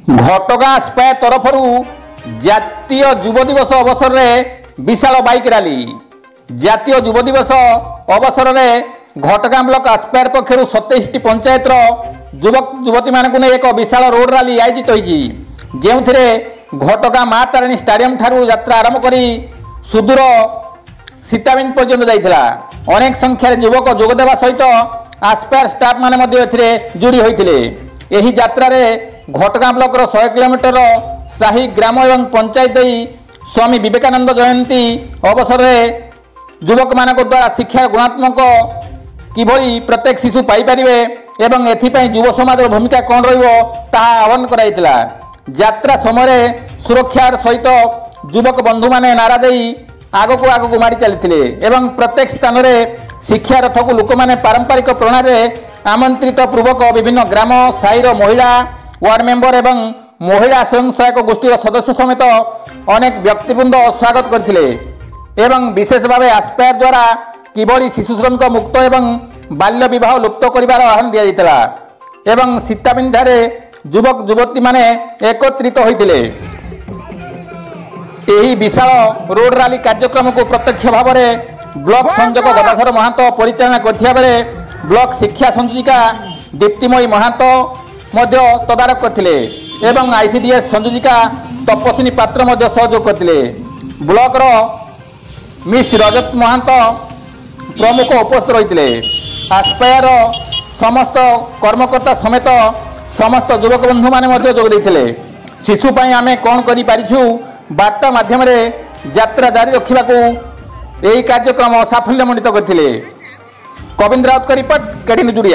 घटगाँ spire तरफ जातीय युव दिवस अवसर में विशाल बाइक रैली। जातीय युव दिवस अवसर में घटगाँ ब्लॉक आस्पायर पक्षर 27 पंचायत युवक युवती मान एक विशाल रोड रैली आयोजित होती, जो घटगाँ माँ तारिणी स्टाडियम ठारू यात्रा आरंभ कर सुदूर सीताबिंद पर्यंत जाइथिला। अनेक संख्यार युवक जोगदेवा सहित आस्पायर स्टाफ माने जोड़ी होते। यही यात्रा घटगाँ ब्लॉक 100 किलोमीटर साही ग्राम एवं पंचायत स्वामी विवेकानंद जयंती अवसर में युवक मान द्वारा शिक्षा गुणात्मक किभली प्रत्येक शिशु पाइपर एवं एथिपाई युव समाज भूमिका कौन रहा कराइथिला। यात्रा समय सुरक्षार सहित युवक बंधु माने नारा देई आगक आगक मारी चलते एवं प्रत्येक स्थान में शिक्षा रथ को लोक मैंने पारंपरिक प्रणाली आमंत्रित पूर्वक विभिन्न ग्राम साईर महिला वार्ड मेंबर एवं महिला स्वयं सहायक गोष्ठी सदस्य समेत अनेक व्यक्तिवृंद स्वागत करथिले एवं विशेष भाव आस्पायर द्वारा किभली शिशु श्रमिक मुक्त एवं बाल्य विवाह लुप्त करिवार आह्वान दिया जाइतला एवं सीताबिंधारे युवक युवती माने एकत्रित होइतिले। यही विशाल रोड रैली कार्यक्रम को प्रत्यक्ष भाव में ब्लॉक संयोजक गदाधर महांत परिचालना करथिया बेले ब्लॉक शिक्षा संयोजिका दीप्तिमयी महांत मध्य तदारक करथिले एवं आईसीडीएस संयोजिका तपस्विनी पात्र मध्य सहयोग करथिले। ब्लॉक रो मिस रजत महांत प्रमुख उपस्थित रहिथिले। आस्पायर समस्त कर्मकर्ता समेत समस्त युवक बंधु माने मध्य जोग दैथिले। शिशु पई आमे कोन करि पारिछु वार्ता माध्यम यात्रा जारी रखा यही कार्यक्रम साफल्यमंडित करथिले। कविंद्र राउत का रिपोर्ट केडी न्यूज।